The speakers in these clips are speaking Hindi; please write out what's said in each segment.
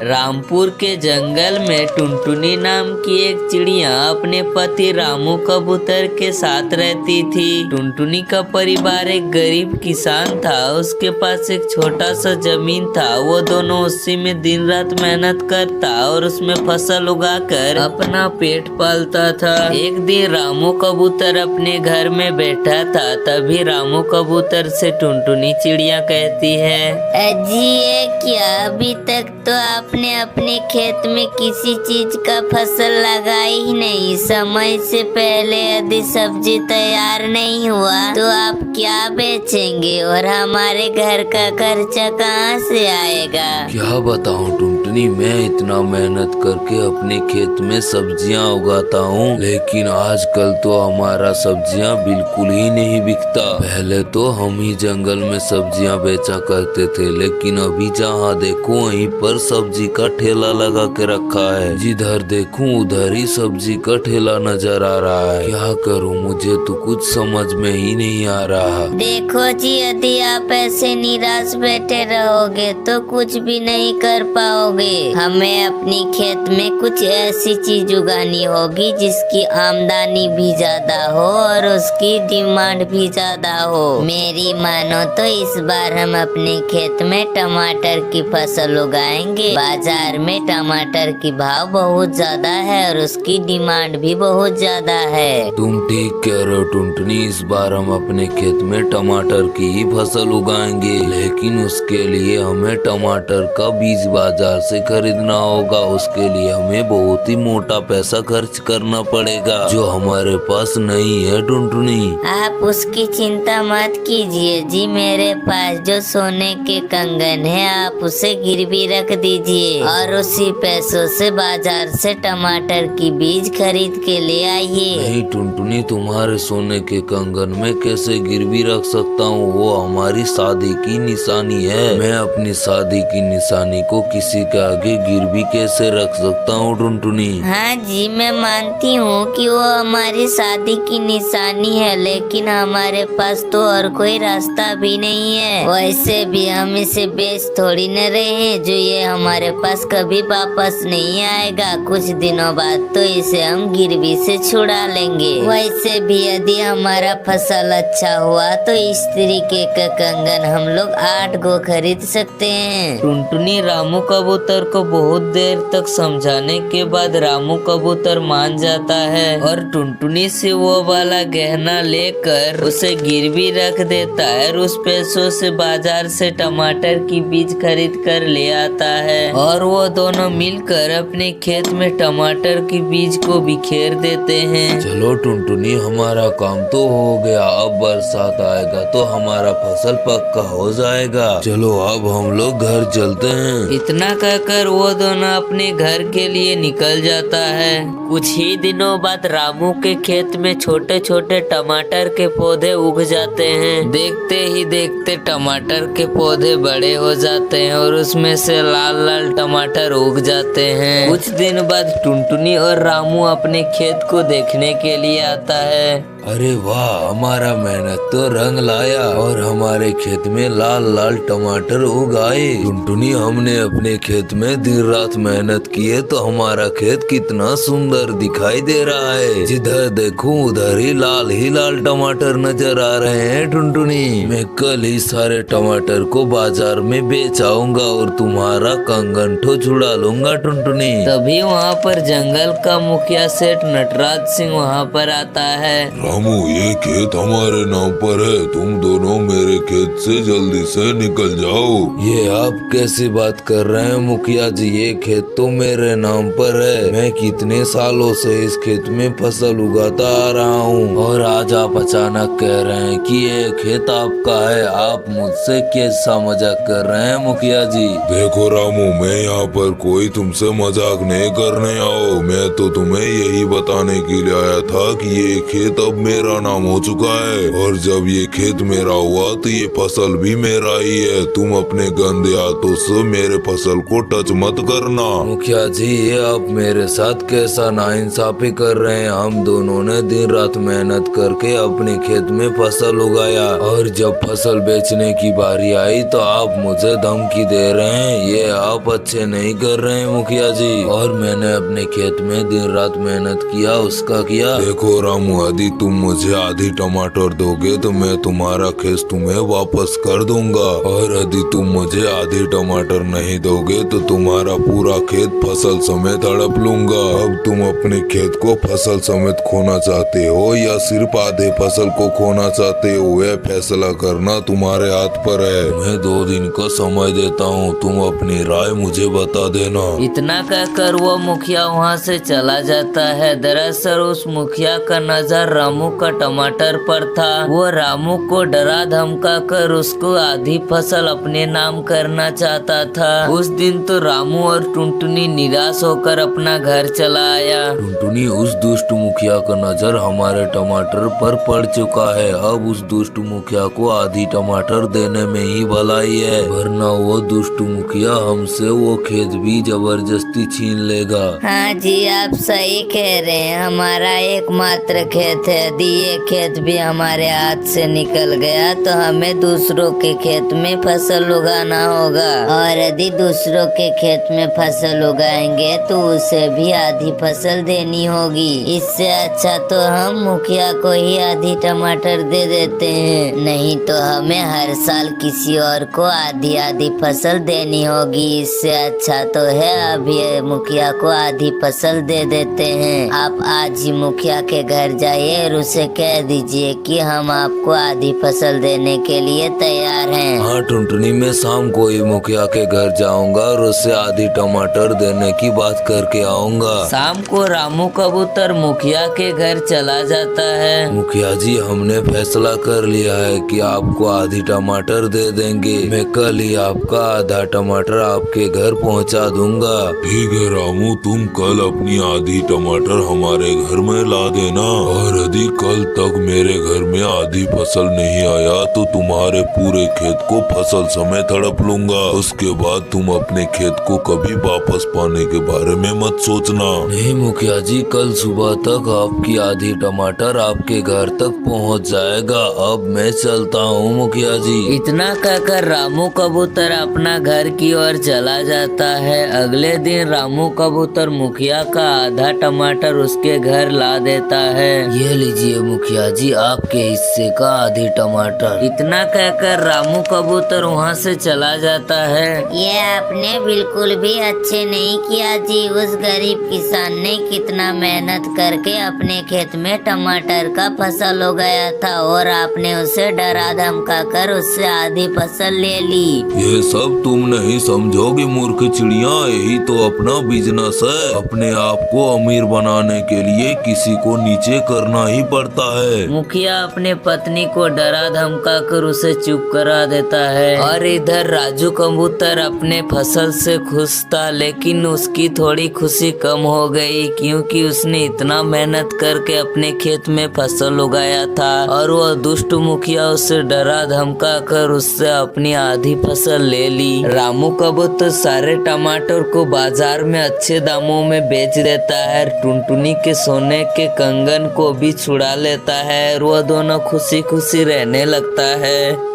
रामपुर के जंगल में टुनटुनी नाम की एक चिड़िया अपने पति रामू कबूतर के साथ रहती थी। टुनटुनी का परिवार एक गरीब किसान था। उसके पास एक छोटा सा जमीन था। वो दोनों उसी में दिन रात मेहनत करता और उसमें फसल उगाकर अपना पेट पालता था। एक दिन रामू कबूतर अपने घर में बैठा था। तभी रामू कबूतर से टुनटुनी चिड़िया कहती है, अजी ये क्या, अभी तक तो आपने अपने खेत में किसी चीज का फसल लगाई ही नहीं। समय से पहले यदि सब्जी तैयार नहीं हुआ तो आप क्या बेचेंगे और हमारे घर का खर्चा कहाँ से आएगा। क्या बताऊं टुनटुनी, मैं इतना मेहनत करके अपने खेत में सब्जियां उगाता हूँ, लेकिन आजकल तो हमारा सब्जियां बिल्कुल ही नहीं बिकता। पहले तो हम ही जंगल में सब्जियां बेचा करते थे, लेकिन अभी जहाँ देखूं वहीं पर सब्जी का ठेला लगा के रखा है। जिधर देखूं उधर ही सब्जी का ठेला नजर आ रहा है। क्या करूं, मुझे तो कुछ समझ में ही नहीं आ रहा। देखो जी, यदि आप ऐसे निराश बैठे रहोगे तो कुछ भी नहीं कर पाओगे। हमें अपनी खेत में कुछ ऐसी चीज उगानी होगी जिसकी आमदनी भी ज्यादा हो और उसकी डिमांड भी ज्यादा हो। मेरी मानो तो इस बार हम अपने खेत में टमाटर की फसल उगाएंगे। बाजार में टमाटर की भाव बहुत ज्यादा है और उसकी डिमांड भी बहुत ज्यादा है। तुम ठीक कह रहे हो टुनटुनी, इस बार हम अपने खेत में टमाटर की ही फसल उगाएंगे, लेकिन उसके लिए हमें टमाटर का बीज बाजार से खरीदना होगा। उसके लिए हमें बहुत ही मोटा पैसा खर्च करना पड़ेगा जो हमारे पास नहीं है टुनटुनी। आप उसकी चिंता मत कीजिए जी, मेरे पास जो सोने के कंगन है आप उसे गिरवी रख दीजिए और उसी पैसों से बाजार से टमाटर की बीज खरीद के ले आइए। नहीं टुनटुनी, तुम्हारे सोने के कंगन में कैसे गिरवी रख सकता हूँ, वो हमारी शादी की निशानी है। मैं अपनी शादी की निशानी को किसी के आगे गिरवी कैसे रख सकता हूँ टुनटुनी। हाँ जी, मैं मानती हूँ कि वो हमारी शादी की निशानी है, लेकिन हमारे पास तो और कोई रास्ता भी नहीं है। वैसे भी हम इसे बेच थोड़ी न रहे हैं जो ये हमारे पास कभी वापस नहीं आएगा। कुछ दिनों बाद तो इसे हम गिरवी से छुड़ा लेंगे। वैसे भी यदि हमारा फसल अच्छा हुआ तो इस तरीके का कंगन हम लोग 8 गो खरीद सकते हैं। टुनटुनी रामू कबूतर को बहुत देर तक समझाने के बाद रामू कबूतर मान जाता है और टुनटुनी से वो वाला गहना लेकर उसे गिरवी रख देता है और उस पैसों से बाजार से टमाटर की बीज खरीद कर ले आता है और वो दोनों मिलकर अपने खेत में टमाटर की बीज को बिखेर देते हैं। चलो टुनटुनी, हमारा काम तो हो गया। अब बरसात आएगा तो हमारा फसल पक्का हो जाएगा। चलो अब हम लोग घर चलते हैं। इतना कहकर वो दोनों अपने घर के लिए निकल जाता है। कुछ ही दिनों बाद रामू के खेत में छोटे छोटे टमाटर के पौधे उग जाते हैं। देखते ही देखते टमाटर के पौधे बड़े हो जाते हैं और उसमें से लाल लाल टमाटर उग जाते हैं। कुछ दिन बाद टुनटुनी और रामू अपने खेत को देखने के लिए आता है। अरे वाह, हमारा मेहनत तो रंग लाया और हमारे खेत में लाल लाल टमाटर उग आए। टुनटुनी, हमने अपने खेत में दिन रात मेहनत की है तो हमारा खेत कितना सुंदर दिखाई दे रहा है। जिधर देखूं उधर ही लाल टमाटर नजर आ रहे हैं टुनटुनी। मैं कल ही सारे टमाटर को बाजार में बेच आऊंगा और तुम्हारा कंगन ठो छुड़ा लूंगा टुनटुनी। तभी वहाँ पर जंगल का मुखिया सेठ नटराज सिंह वहाँ पर आता है। रामू, ये खेत हमारे नाम पर है, तुम दोनों मेरे खेत से जल्दी से निकल जाओ। ये आप कैसी बात कर रहे हैं मुखिया जी, ये खेत तो मेरे नाम पर है। मैं कितने सालों से इस खेत में फसल उगाता आ रहा हूँ और आज आप अचानक कह रहे हैं कि ये खेत आपका है। आप मुझसे कैसा मजाक कर रहे हैं मुखिया जी। देखो रामू, मैं यहाँ पर कोई तुमसे मजाक नहीं करने आओ। मैं तो तुम्हें यही बताने के लिए आया था कि ये खेत अब मेरा नाम हो चुका है और जब ये खेत मेरा हुआ तो ये फसल भी मेरा ही है। तुम अपने गंदे हाथों से मेरे फसल को टच मत करना। मुखिया जी, ये आप मेरे साथ कैसा नाइंसाफी कर रहे हैं। हम दोनों ने दिन रात मेहनत करके अपने खेत में फसल उगाया और जब फसल बेचने की बारी आई तो आप मुझे धमकी दे रहे हैं। ये आप अच्छे नहीं कर रहे हैं मुखिया जी। और मैंने अपने खेत में दिन रात मेहनत किया, उसका किया। देखो रामू, यदि तुम मुझे आधी टमाटर दोगे तो मैं तुम्हारा खेत तुम्हें वापस कर दूंगा, और यदि तुम मुझे आधी टमाटर नहीं दोगे तो तुम्हारा पूरा खेत फसल समेत हड़प लूंगा। अब तुम अपने खेत को फसल समेत खोना चाहते हो या सिर्फ आधे फसल को खोना चाहते हो, यह फैसला करना तुम्हारे हाथ पर है। मैं 2 दिन का समय देता हूँ, तुम अपनी राय मुझे बता देना। इतना कहकर वो मुखिया वहाँ से चला जाता है। दरअसल उस मुखिया का नजर रामू का टमाटर पर था। वो रामू को डरा धमका कर उसको आधी फसल अपने नाम करना चाहता था। उस दिन तो रामू और टुनटुनी निराश होकर अपना घर चला आया। टुनटुनी, उस दुष्ट मुखिया का नजर हमारे टमाटर पर पड़ चुका है। अब उस दुष्ट मुखिया को आधी टमाटर देने में ही भलाई है, वरना वो दुष्ट मुखिया हमसे वो खेत भी जबरदस्ती छीन लेगा। हाँ जी, आप सही कह रहे हैं। हमारा एकमात्र खेत है, यदि ये खेत भी हमारे हाथ से निकल गया तो हमें दूसरों के खेत में फसल उगाना होगा, और यदि दूसरों के खेत में फसल उगाएंगे तो उसे भी आधी फसल देनी होगी। इससे अच्छा तो हम मुखिया को ही आधी टमाटर दे देते हैं, नहीं तो हमें हर साल किसी और को आधी आधी फसल देनी होगी। इससे अच्छा तो है अभी मुखिया को आधी फसल दे देते हैं। आप आज ही मुखिया के घर जाइए और उसे कह दीजिए कि हम आपको आधी फसल देने के लिए तैयार हैं। हाँ टुनटुनी, मैं शाम को ही मुखिया के घर जाऊंगा और उससे आधी टमाटर देने की बात करके आऊंगा। शाम को रामू कबूतर मुखिया के घर चला जाता है। मुखिया जी, हमने फैसला कर लिया है कि आपको आधी टमाटर दे देंगे। मैं कल ही आपका आधा टमाटर आपके घर पहुंचा दूंगा। ठीक है रामू, तुम कल अपनी आधी टमाटर हमारे घर में ला देना, और यदि कल तक मेरे घर में आधी फसल नहीं आया तो तुम्हारे पूरे खेत को फसल समेत हड़प लूंगा। उसके बाद तुम अपने खेत को कभी वापस पाने के बारे में मत सोचना। नहीं मुखिया जी, कल सुबह तक आपकी आधी टमाटर आपके घर तक पहुंच जाएगा। अब मैं चलता हूँ मुखिया जी। इतना कहकर रामू कबूतर अपना घर की ओर चला जाता है। अगले दिन रामू कबूतर मुखिया का आधा टमाटर उसके घर ला देता है। ये लीजिए मुखिया जी, आपके हिस्से का आधी टमाटर। इतना कहकर रामू कबूतर वहाँ से चला जाता है। ये आपने बिल्कुल भी अच्छे नहीं किया जी। उस गरीब किसान ने कितना मेहनत करके अपने खेत में टमाटर का फसल उगाया था, और आपने उसे डरा धमका कर उससे आधी फसल ले ली। ये सब तुम नहीं समझोगी मूर्ख चिड़िया, यही तो अपना बिजनेस है। अपने आप को अमीर बनाने के लिए किसी को नीचे करना ही पड़ता है। मुखिया अपने पत्नी को डरा धमका कर उसे चुप करा देता है। और इधर राजू कबूतर अपने फसल से खुश था, लेकिन उसकी थोड़ी खुशी कम हो गई, क्योंकि उसने इतना मेहनत करके अपने खेत में फसल उगाया था, और वह दुष्ट मुखिया उसे डरा धमका कर उससे अपनी आधी फसल ले ली। रामू कबूतर सारे टमाटर को बाजार में अच्छे दामों में बेच देता है। टुनटुनी के सोने के कंगन को भी छुड़ा लेता है, और वह दोनों खुशी खुशी रहने लगता है।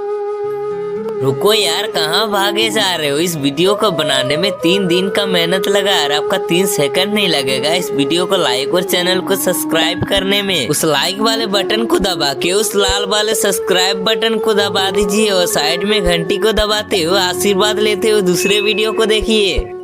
रुको यार, कहाँ भागे जा रहे हो? इस वीडियो को बनाने में 3 दिन का मेहनत लगा और आपका 3 सेकंड नहीं लगेगा इस वीडियो को लाइक और चैनल को सब्सक्राइब करने में। उस लाइक वाले बटन को दबा के उस लाल वाले सब्सक्राइब बटन को दबा दीजिए, और साइड में घंटी को दबाते हुए आशीर्वाद लेते हुए दूसरे वीडियो को देखिए।